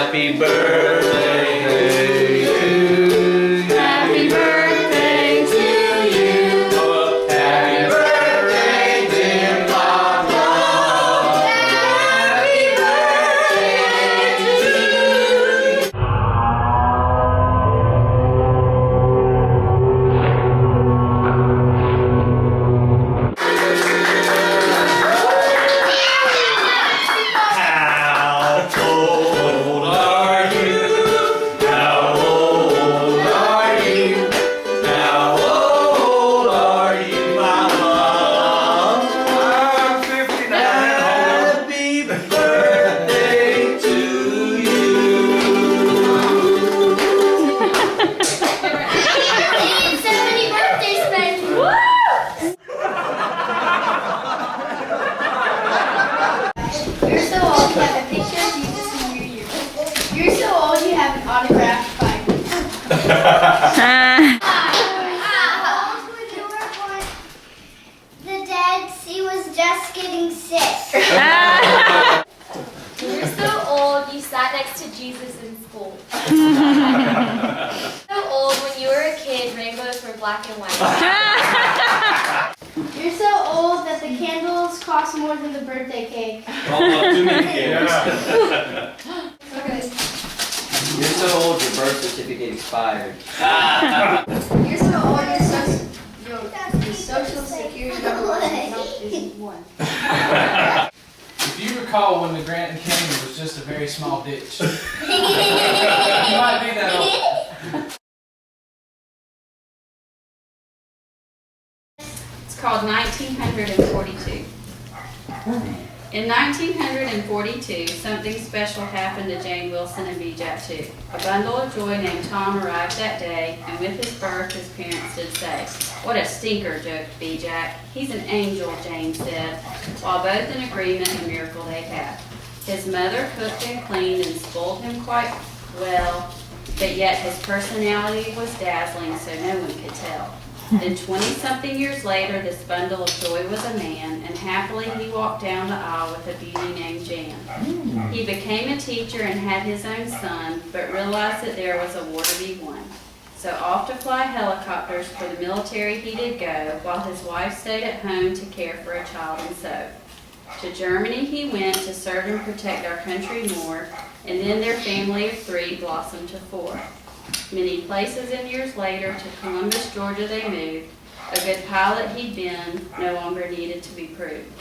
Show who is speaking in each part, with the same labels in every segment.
Speaker 1: Happy birthday to you.
Speaker 2: Happy birthday to you.
Speaker 1: Happy birthday, dear Papa.
Speaker 2: Happy birthday to you.
Speaker 1: How old are you? How old are you? How old are you, Mama? I'm 59. Happy birthday to you.
Speaker 2: 70 birthday special. You're so old you have a picture of Jesus in your yearbook. You're so old you have an autographed Bible.
Speaker 3: How old when you were born? The Dead Sea was just getting sick.
Speaker 2: You're so old you sat next to Jesus in school. So old when you were a kid rainbows were black and white. You're so old that the candles cost more than the birthday cake.
Speaker 1: Oh, too many kids.
Speaker 2: Okay.
Speaker 4: You're so old your birth certificate expired.
Speaker 2: You're so old your social security number is 1.
Speaker 5: If you recall when the Grant Canyon was just a very small ditch. You might be that old.
Speaker 6: It's called 1942. In 1942, something special happened to Jane Wilson and B-Jack too. A bundle of joy named Tom arrived that day, and with his birth, his parents did say, "What a stinker," joked B-Jack. "He's an angel," Jane said, while both in agreement a miracle they'd had. His mother cooked and cleaned and spoiled him quite well, but yet his personality was dazzling, so no one could tell. Then 20-something years later, this bundle of joy was a man, and happily he walked down the aisle with a beauty named Jan. He became a teacher and had his own son, but realized that there was a war to be won. So off to fly helicopters for the military he did go, while his wife stayed at home to care for a child and sew. To Germany he went to serve and protect our country more, and then their family of 3 blossomed to 4. Many places and years later, to Columbus, Georgia they moved. A good pilot he'd been, no longer needed to be proved.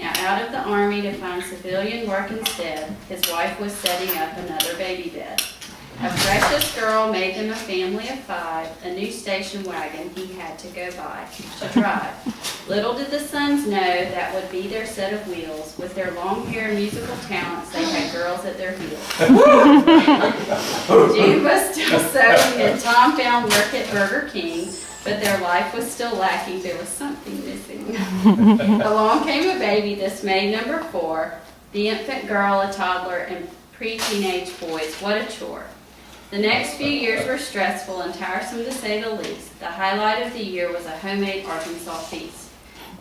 Speaker 6: Now out of the Army to find civilian work instead, his wife was setting up another baby bed. A precious girl made them a family of 5, a new station wagon he had to go by to drive. Little did the sons know that would be their set of wheels. With their long hair and musical talents, they had girls at their heels. June was still sewing and Tom found work at Burger King, but their life was still lacking. There was something missing. Along came a baby, this May number 4, the infant girl, a toddler, and pre-teenage boys. What a chore. The next few years were stressful and tiresome to say the least. The highlight of the year was a homemade Arkansas feast.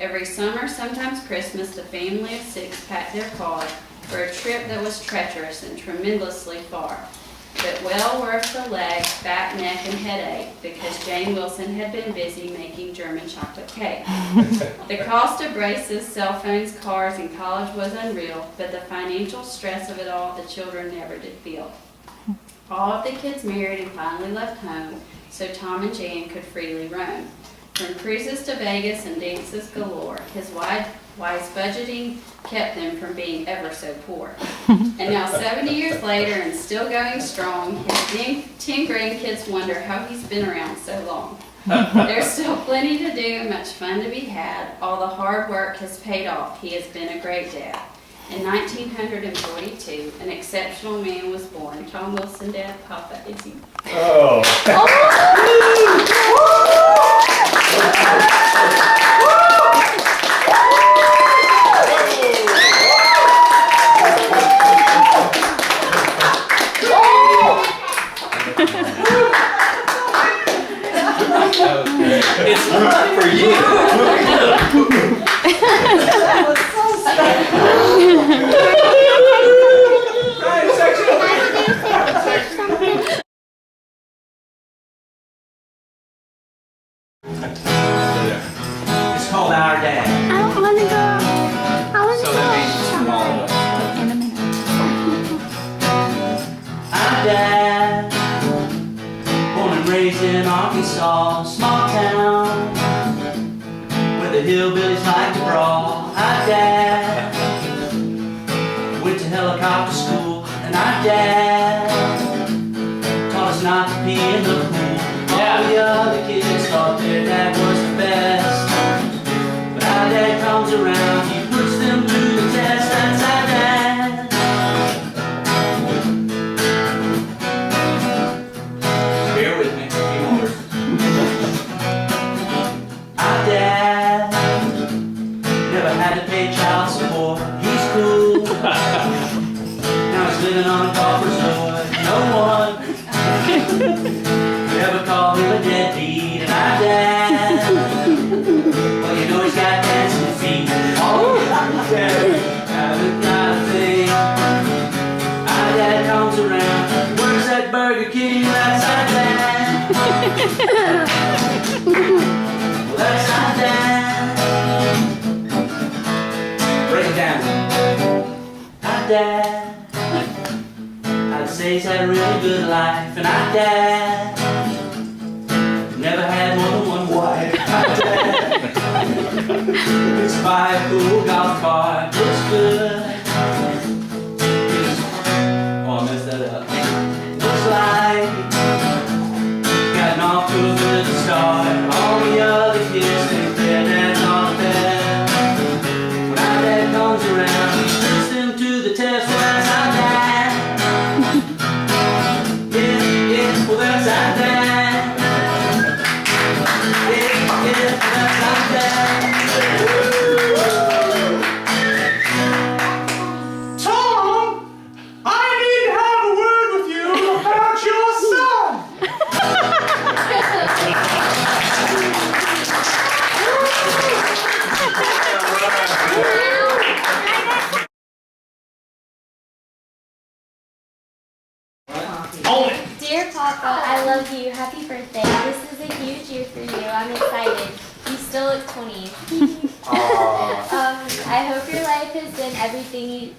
Speaker 6: Every summer, sometimes Christmas, the family of 6 packed their car for a trip that was treacherous and tremendously far, but well worth the leg, back, neck, and headache, because Jane Wilson had been busy making German chocolate cake. The cost of braces, cell phones, cars, and college was unreal, but the financial stress of it all the children never did feel. All of the kids married and finally left home, so Tom and Jan could freely roam. From cruises to Vegas and dances galore, his wise budgeting kept them from being ever so poor. And now 70 years later and still going strong, his 10 grandkids wonder how he's been around so long. There's still plenty to do, much fun to be had. All the hard work has paid off. He has been a great dad. In 1942, an exceptional man was born. Tom Wilson, Dad, Papa, Izzy.
Speaker 1: Oh. It's not for you.
Speaker 3: Happy
Speaker 7: Well, that's our dad. Break it down. Our dad, I'd say he's had a really good life. And our dad never had more than one wife. Our dad, his bike, cool golf cart, looks good. Oh, I messed that up. Looks like gotten off to a good start. All the other kids think their dad's not bad. When our dad comes around, he puts them to the test. Well, that's our dad. Yeah, yeah, well, that's our dad. Yeah, yeah, that's our dad.
Speaker 1: Tom, I need to have a word with you about your son.
Speaker 8: Dear Papa, I love you. Happy birthday. This is a huge year for you. I'm excited. You still look 20. I hope your life has been everything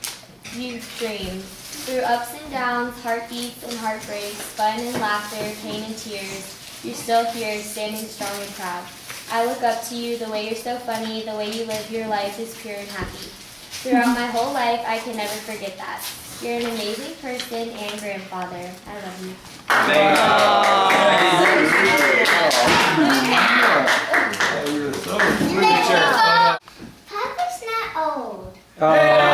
Speaker 8: you've dreamed. Through ups and downs, heartbeats and heartbreaks, fun and laughter, pain and tears, you're still here, standing strong and proud. I look up to you. The way you're so funny, the way you live your life is pure and happy. Throughout my whole life, I can never forget that. You're an amazing person and grandfather. I love you.
Speaker 3: Papa's not old.
Speaker 1: Oh.